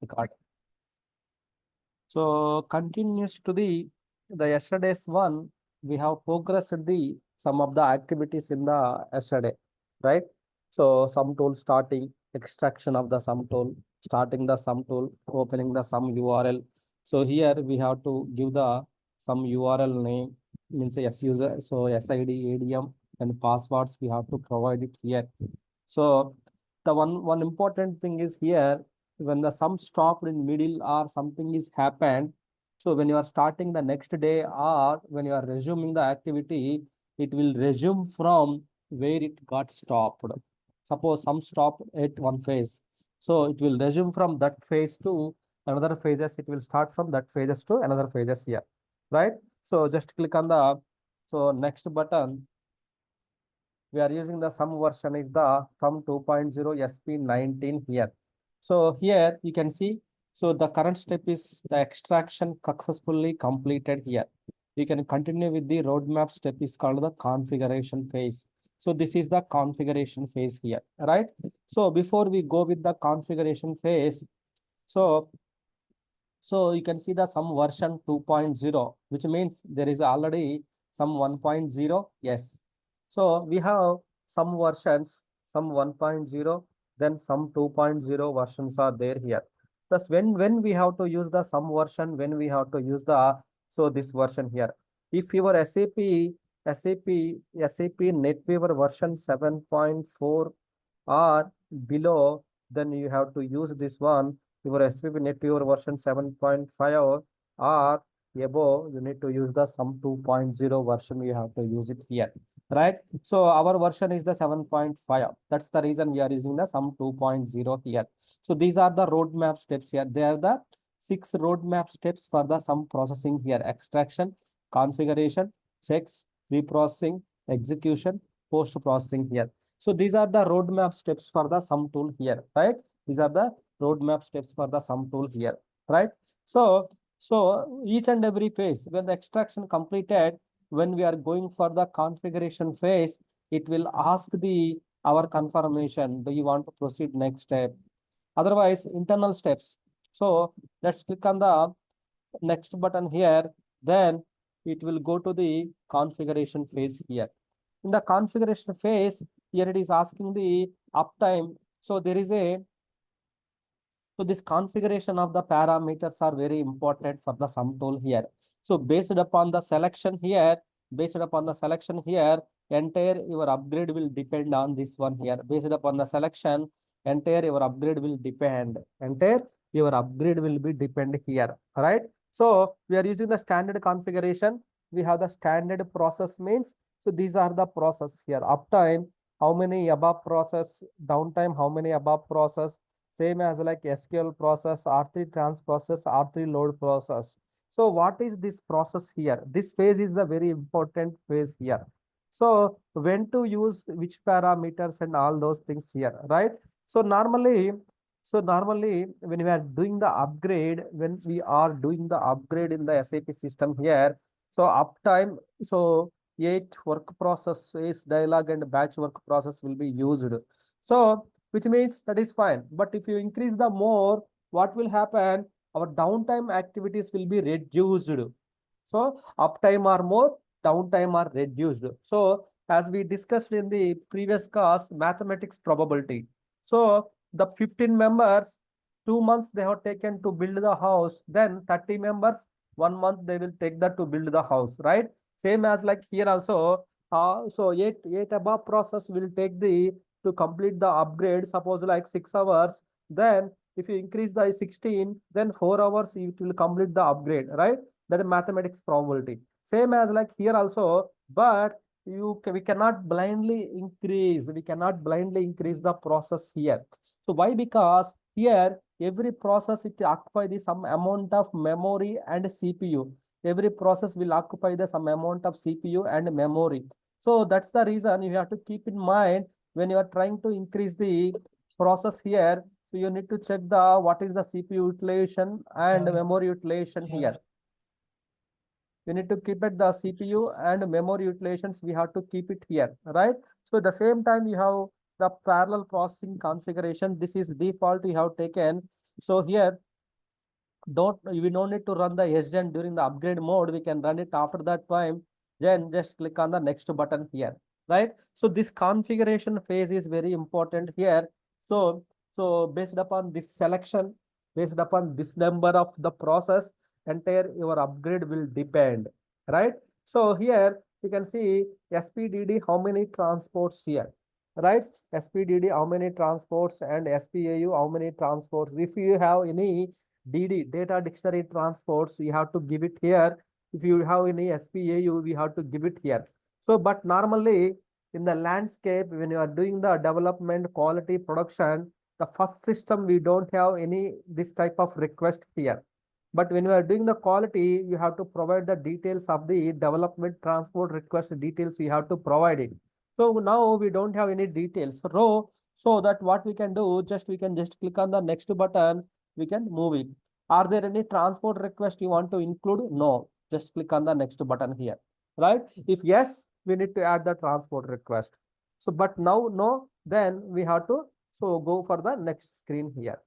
record. So continues to the yesterday's one, we have progressed the some of the activities in the yesterday, right? So sum tool starting, extraction of the sum tool, starting the sum tool, opening the sum URL. So here we have to give the some URL name, means S user, so SID, ADM, and passwords we have to provide it here. So the one important thing is here, when the sum stopped in middle or something is happened, so when you are starting the next day or when you are resuming the activity, it will resume from where it got stopped. Suppose sum stopped at one phase, so it will resume from that phase to another phases. It will start from that phases to another phases here, right? So just click on the next button. We are using the sum version is the sum 2.0 SP19 here. So here you can see, so the current step is the extraction successfully completed here. You can continue with the roadmap step is called the configuration phase. So this is the configuration phase here, right? So before we go with the configuration phase, so you can see the sum version 2.0, which means there is already some 1.0. Yes. So we have some versions, some 1.0, then some 2.0 versions are there here. Thus, when we have to use the some version, when we have to use the this version here. If your SAP NetWeaver version 7.4 or below, then you have to use this one. Your SAP NetWeaver version 7.5 or above, you need to use the sum 2.0 version. You have to use it here, right? So our version is the 7.5. That's the reason we are using the sum 2.0 here. So these are the roadmap steps here. They are the 6 roadmap steps for the sum processing here: extraction, configuration, checks, reprocessing, execution, post processing here. So these are the roadmap steps for the sum tool here, right? These are the roadmap steps for the sum tool here, right? So each and every phase, when the extraction completed, when we are going for the configuration phase, it will ask the our confirmation. Do you want to proceed next step? Otherwise, internal steps. So let's click on the next button here. Then it will go to the configuration phase here. In the configuration phase, here it is asking the uptime. So there is a this configuration of the parameters are very important for the sum tool here. So based upon the selection here, entire your upgrade will depend on this one here. Based upon the selection, entire your upgrade will depend. Entire your upgrade will be depend here, right? So we are using the standard configuration. We have the standard process means. So these are the process here. Uptime, how many above process, downtime, how many above process, same as like SQL process, R3 trans process, R3 load process. So what is this process here? This phase is a very important phase here. So when to use which parameters and all those things here, right? So normally when we are doing the upgrade, in the SAP system here, so uptime, so 8 work process is dialog and batch work process will be used. So which means that is fine. But if you increase the more, what will happen? Our downtime activities will be reduced. So uptime are more, downtime are reduced. So as we discussed in the previous class, mathematics probability. So the 15 members, 2 months they have taken to build the house. Then 30 members, 1 month they will take that to build the house, right? Same as like here also. So eight above process will take the to complete the upgrade, suppose like 6 hours. Then if you increase the 16, then 4 hours it will complete the upgrade, right? That is mathematics probability. Same as like here also, but we cannot blindly increase the process here. So why? Because here every process it occupy the some amount of memory and CPU. Every process will occupy the some amount of CPU and memory. So that's the reason you have to keep in mind when you are trying to increase the process here. So you need to check the what is the CPU utilization and memory utilization here. We need to keep it the CPU and memory utilizations. We have to keep it here, right? So at the same time, you have the parallel processing configuration. This is default you have taken. So here don't we don't need to run the SGen during the upgrade mode. We can run it after that time. Then just click on the next button here, right? So this configuration phase is very important here. So based upon this selection, based upon this number of the process, entire your upgrade will depend, right? So here you can see SPDD how many transports here, right? SPDD how many transports and SPAU how many transports. If you have any DD, data dictionary transports, we have to give it here. If you have any SPAU, we have to give it here. So, but normally in the landscape, when you are doing the development, quality, production, the first system, we don't have any this type of request here. But when you are doing the quality, you have to provide the details of the development transport request details. You have to provide it. So now we don't have any details. So that what we can do, just we can just click on the next button, we can move it. Are there any transport request you want to include? No. Just click on the next button here, right? If yes, we need to add the transport request. So, but now no, then we have to go for the next screen here.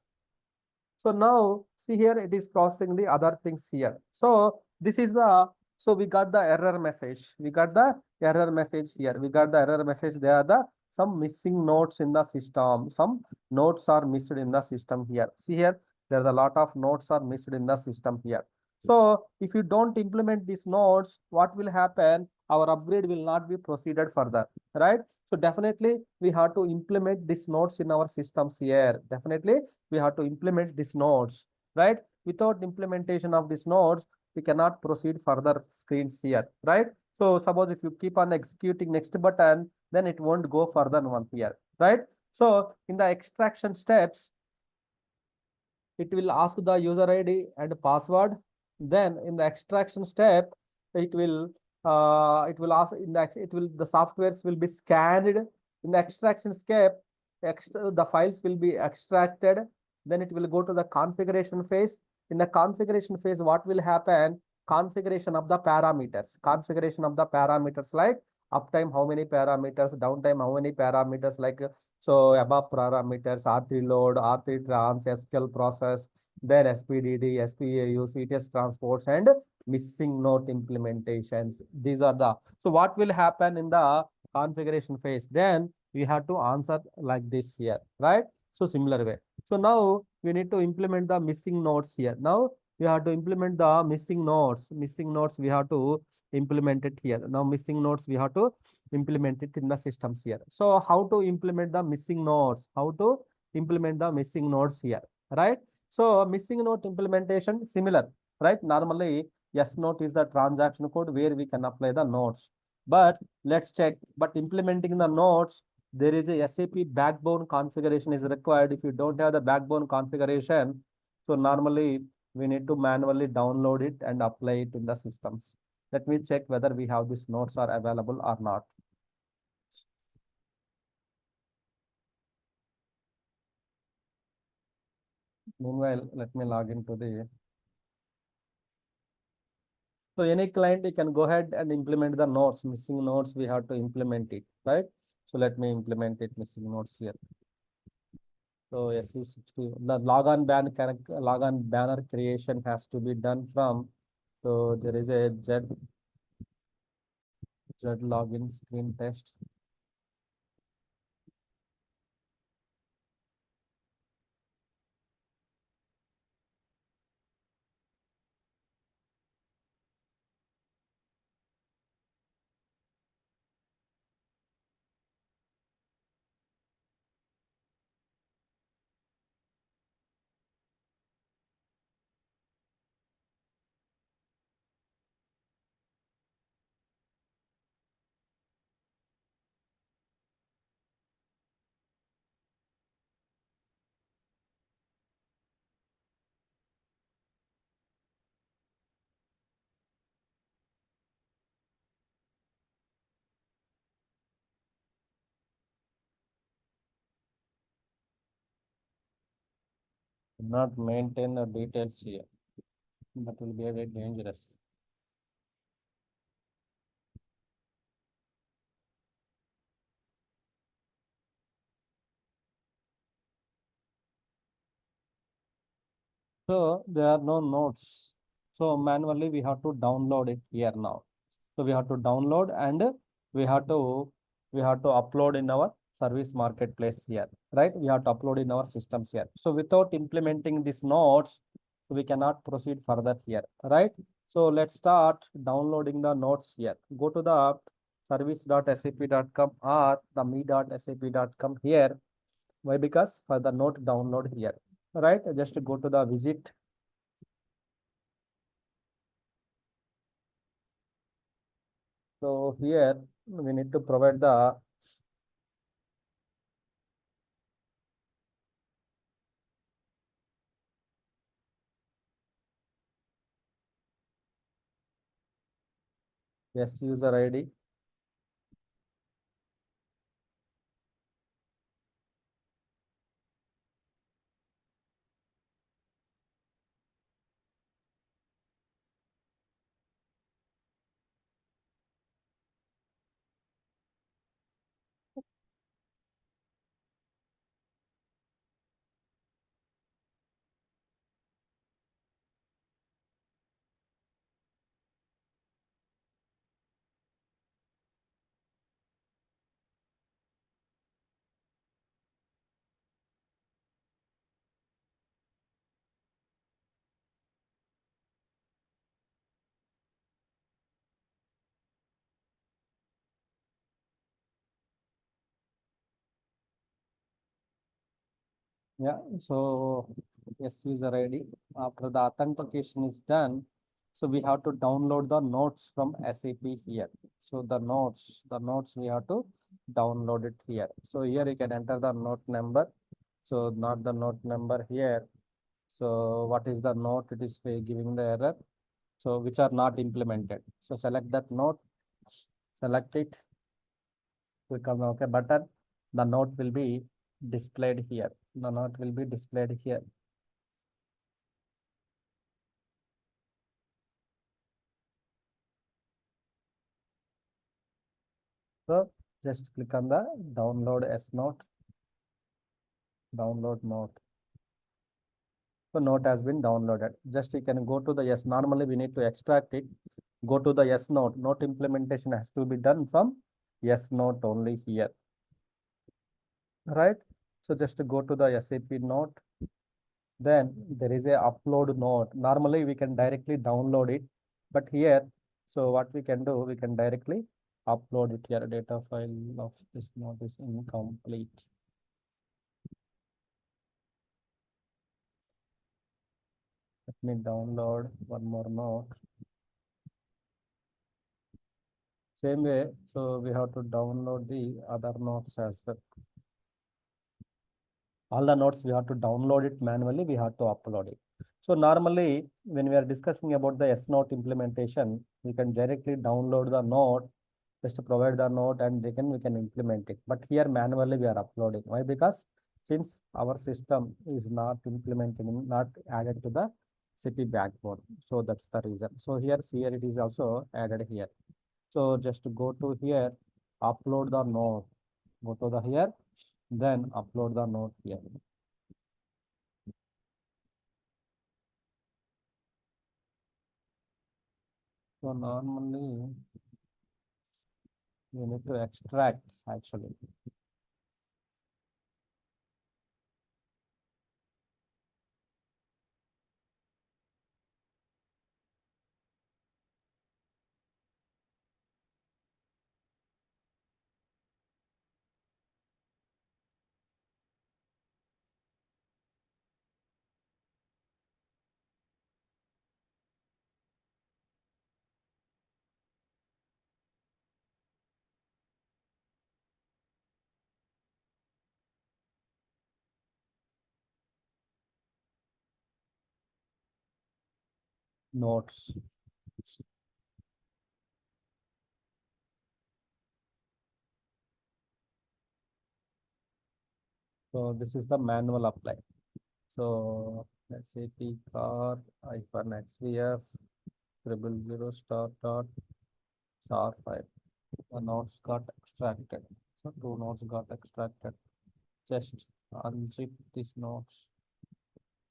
So now see here, it is processing the other things here. So this is the, so we got the error message. We got the error message here. We got the error message. There are the some missing nodes in the system. Some nodes are missed in the system here. See here, there are a lot of nodes are missed in the system here. So if you don't implement these nodes, what will happen? Our upgrade will not be proceeded further, right? So definitely we have to implement these nodes in our systems here. Definitely we have to implement these nodes, right? Without implementation of these nodes, we cannot proceed further screens here, right? So suppose if you keep on executing next button, then it won't go further one here, right? So in the extraction steps, it will ask the user ID and password. Then in the extraction step, it will ask in the the softwares will be scanned. In the extraction step, the files will be extracted. Then it will go to the configuration phase. In the configuration phase, what will happen? Configuration of the parameters. Configuration of the parameters like uptime, how many parameters, downtime, how many parameters, like so above parameters, R3 load, R3 trans, SQL process, then SPDD, SPAU, CTS transports, and missing node implementations. These are the, so what will happen in the configuration phase? Then we have to answer like this here, right? So similar way. So now we need to implement the missing nodes here. Now we have to implement the missing nodes. Missing nodes we have to implement it here. Now missing nodes we have to implement it in the systems here. So how to implement the missing nodes? How to implement the missing nodes here, right? So missing node implementation similar, right? Normally S node is the transaction code where we can apply the nodes. But let's check. But implementing the nodes, there is a SAP backbone configuration is required. If you don't have the backbone configuration, so normally we need to manually download it and apply it in the systems. Let me check whether we have these nodes are available or not. Meanwhile, let me log into the. So any client, you can go ahead and implement the nodes. Missing nodes, we have to implement it, right? So let me implement it, missing nodes here. So SE60, the logon banner creation has to be done from. So there is a Z login screen test. Not maintain the details here. That will be very dangerous. So there are no notes. So manually we have to download it here now. So we have to download and we have to upload in our service marketplace here, right? We have to upload in our systems here. So without implementing these notes, we cannot proceed further here, right? So let's start downloading the notes here. Go to the service.sap.com or the me.sap.com here. Why? Because for the note download here, right? Just go to the visit. So here we need to provide the yes user ID. Yeah, so yes, user ID. After the authentication is done, so we have to download the notes from SAP here. So the notes we have to download it here. So here you can enter the note number. So not the note number here. So what is the note? It is giving the error. So which are not implemented. So select that note, select it, click on the OK button. The note will be displayed here. The note will be displayed here. So just click on the download S note, download note. So note has been downloaded. Just you can go to the yes. Normally we need to extract it. Go to the yes note. Note implementation has to be done from yes note only here. Right? So just go to the SAP note. Then there is a upload note. Normally we can directly download it, but here, so what we can do, we can directly upload it here. Data file of this note is incomplete. Let me download one more note. Same way, so we have to download the other notes as well. All the notes we have to download it manually, we have to upload it. So normally when we are discussing about the S note implementation, we can directly download the note, just to provide the note and then we can implement it. But here manually we are uploading. Why? Because since our system is not implementing, not added to the city backbone. So that's the reason. So here it is also added here. So just go to here, upload the note, go to the here, then upload the note here. So normally we need to extract actually. Notes. So this is the manual apply. So SAP car -XVF 000 star dot star file. The notes got extracted. So two notes got extracted. Just unzip these notes.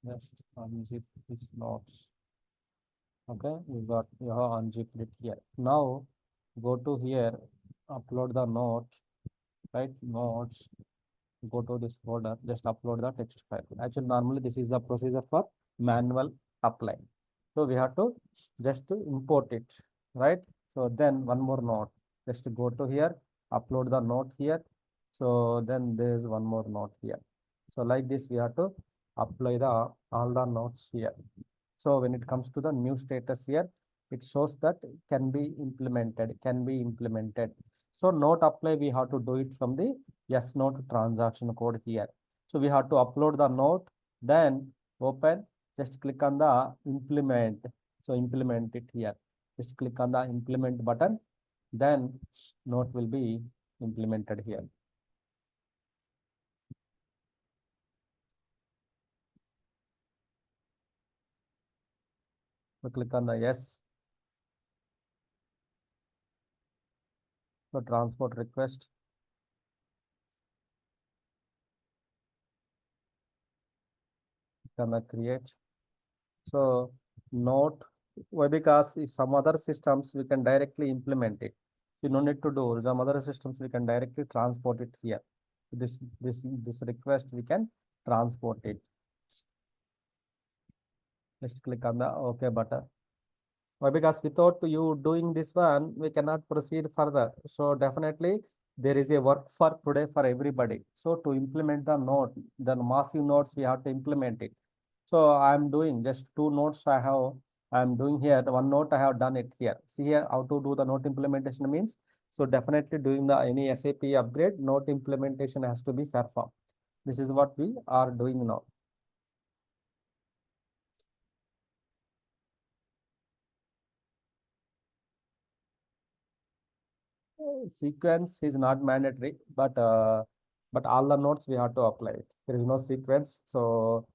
Just unzip this notes. Okay, you have unzipped it here. Now go to here, upload the note, right? Notes, go to this folder, just upload the text file. Actually, normally this is the procedure for manual apply. So we have to just to import it, right? So then one more note, just go to here, upload the note here. So then there is one more note here. So like this, we have to apply the all the notes here. So when it comes to the new status here, it shows that can be implemented. So note apply, we have to do it from the yes note transaction code here. So we have to upload the note, then open, just click on the implement. So implement it here. Just click on the implement button, then note will be implemented here. So click on the yes. So transport request, click on the create. So note, why? Because if some other systems we can directly implement it. You no need to do some other systems we can directly transport it here. This request we can transport it. Just click on the OK button. Why? Because without you doing this one, we cannot proceed further. So definitely there is a work for today for everybody. So to implement the node, the massive nodes, we have to implement it. So I'm doing just two nodes I'm doing here. The one note I have done it here. See here how to do the note implementation means. So definitely doing the any SAP upgrade, note implementation has to be performed. This is what we are doing now. Sequence is not mandatory, but all the nodes we have to apply it. There is no sequence, so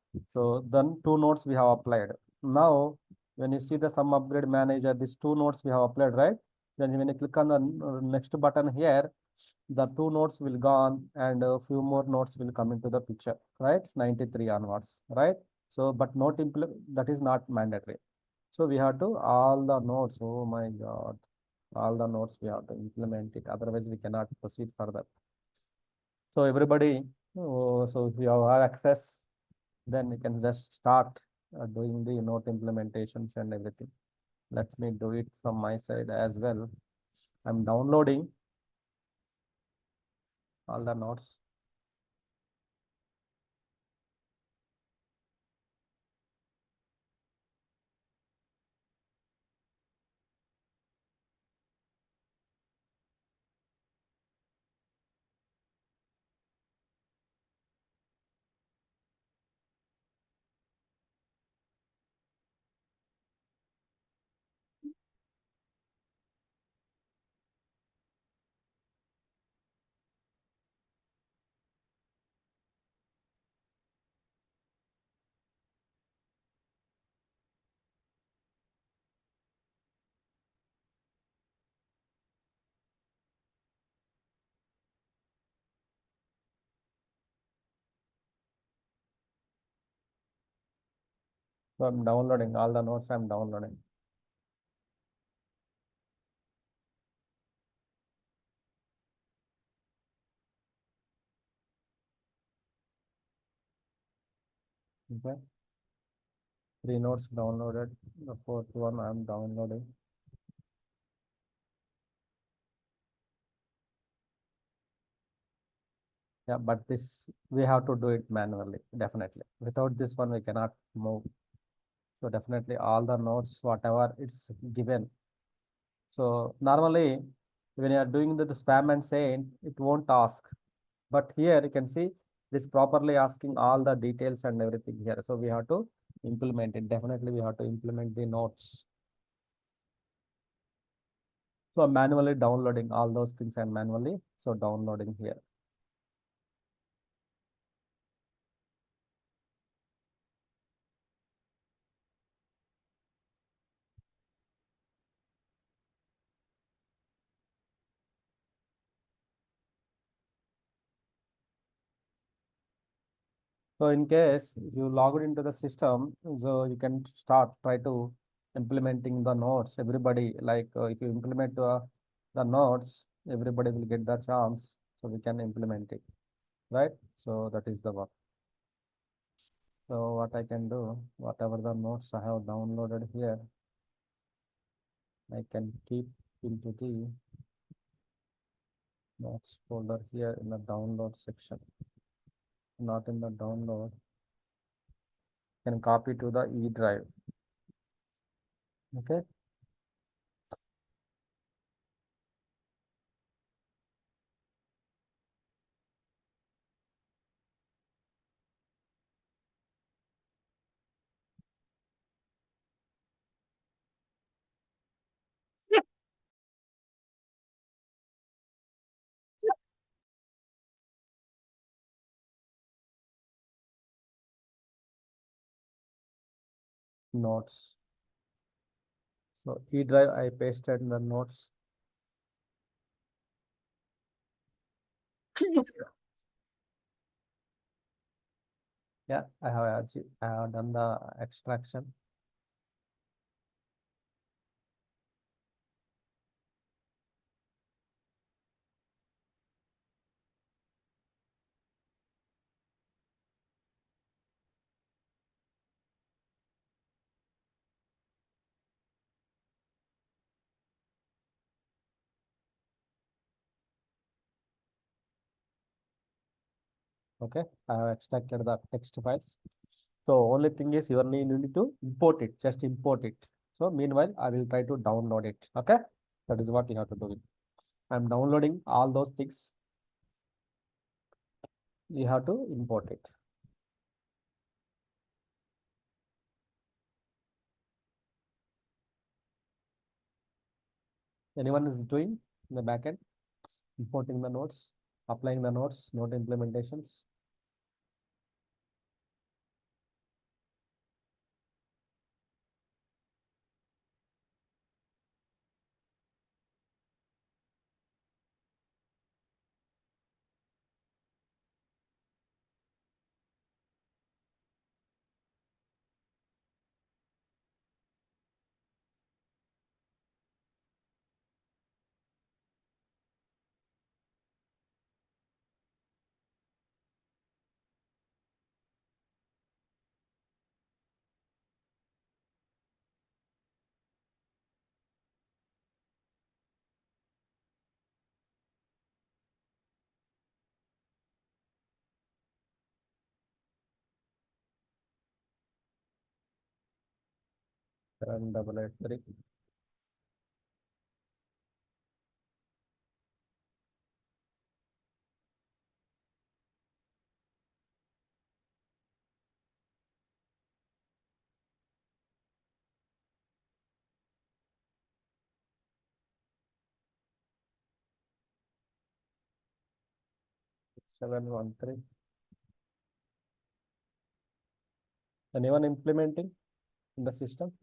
then two nodes we have applied. Now, when you see the sum upgrade manager, these two nodes we have applied, right? Then when you click on the next button here, the two nodes will gone and a few more nodes will come into the picture, right? 93 onwards, right? So, but not that is not mandatory. So we have to all the nodes. Oh my God, all the nodes we have to implement it. Otherwise, we cannot proceed further. So everybody, so if you have access, then you can just start doing the node implementations and everything. Let me do it from my side as well. I'm downloading all the nodes. So I'm downloading all the nodes. I'm downloading. Okay. Three nodes downloaded. The fourth one I'm downloading. Yeah, but this we have to do it manually, definitely. Without this one, we cannot move. So definitely all the nodes, whatever it's given. So normally when you are doing the spam and saying, it won't ask. But here you can see this properly asking all the details and everything here. So we have to implement it. Definitely we have to implement the notes. So I'm manually downloading all those things and manually. So downloading here. So in case you logged into the system, so you can start try to implementing the nodes. Everybody like if you implement the nodes, everybody will get the chance. So we can implement it, right? So that is the work. So what I can do, whatever the nodes I have downloaded here, I can keep into the nodes folder here in the download section, not in the download. Can copy to the E drive. Okay. Notes. So E drive I pasted in the notes. Yeah, I have done the extraction. Okay, I have extracted the text files. So only thing is you need to import it, just import it. So meanwhile, I will try to download it. Okay, that is what you have to do. I'm downloading all those things. You have to import it. Anyone is doing in the backend, importing the nodes, applying the nodes, node implementations. And 883. Seven one three. Anyone implementing in the system?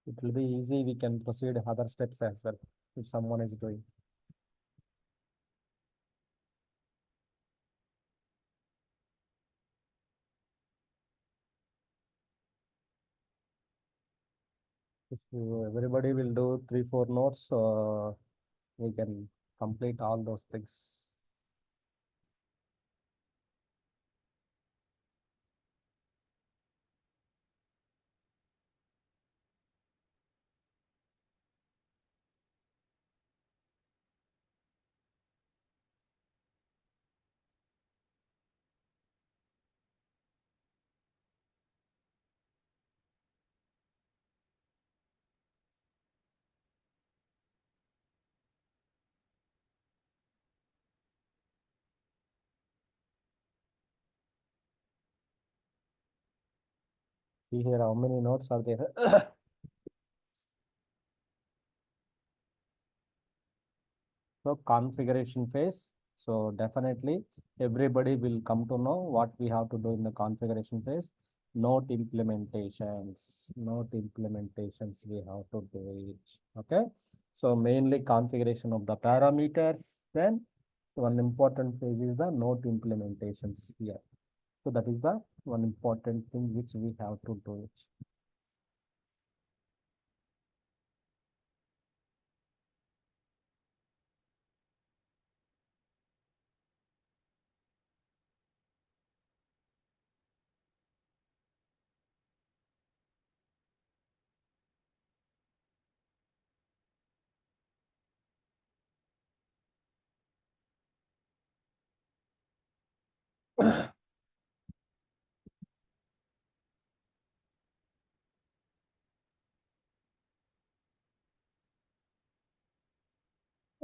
It will be easy. We can proceed other steps as well if someone is doing. If everybody will do 3, 4 notes, we can complete all those things. See here how many notes are there. So configuration phase. So definitely everybody will come to know what we have to do in the configuration phase. Note implementations, note implementations we have to do it. Okay. So mainly configuration of the parameters. Then one important phase is the note implementations here. So that is the one important thing which we have to do it.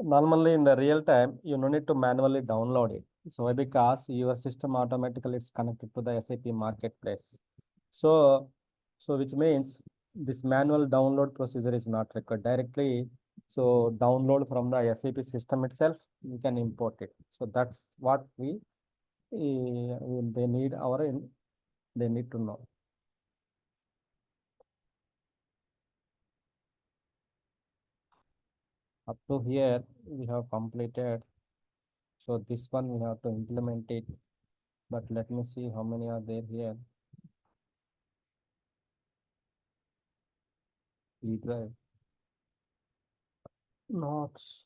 Normally in the real time, you no need to manually download it. So why? Because your system automatically is connected to the SAP marketplace. So, so which means this manual download procedure is not required directly. So download from the SAP system itself, we can import it. So that's what they need they need to know. Up to here, we have completed. So this one we have to implement it. But let me see how many are there here. E drive. Notes.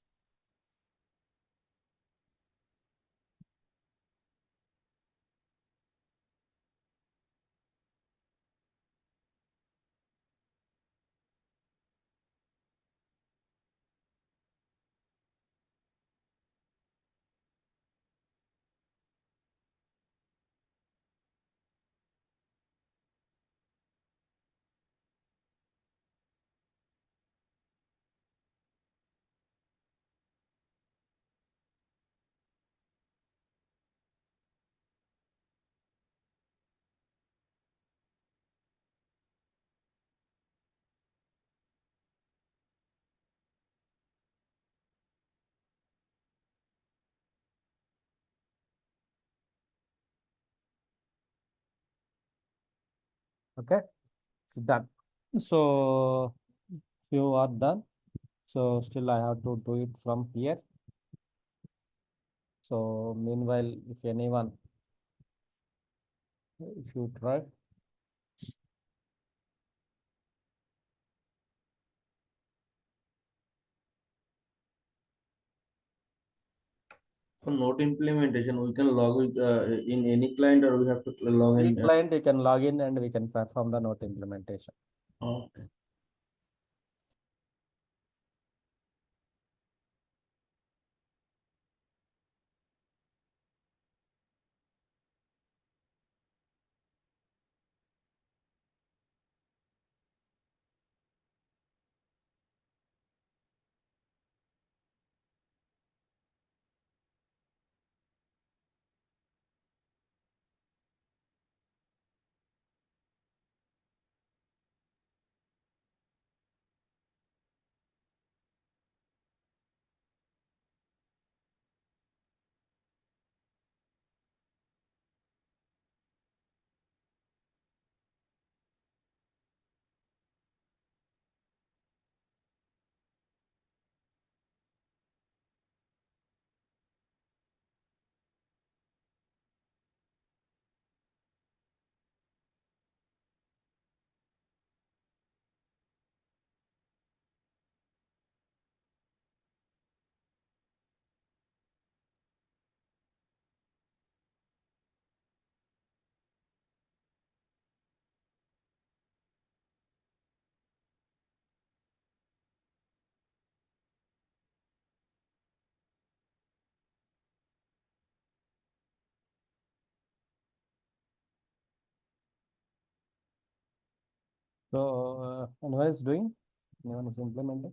Okay, it's done. So you are done. So still I have to do it from here. So meanwhile, if anyone, if you try, For note implementation, we can log with in any client, or we have to log any in. client you can log in and we can perform the note implementation. Okay. So anyone is doing, anyone is implementing.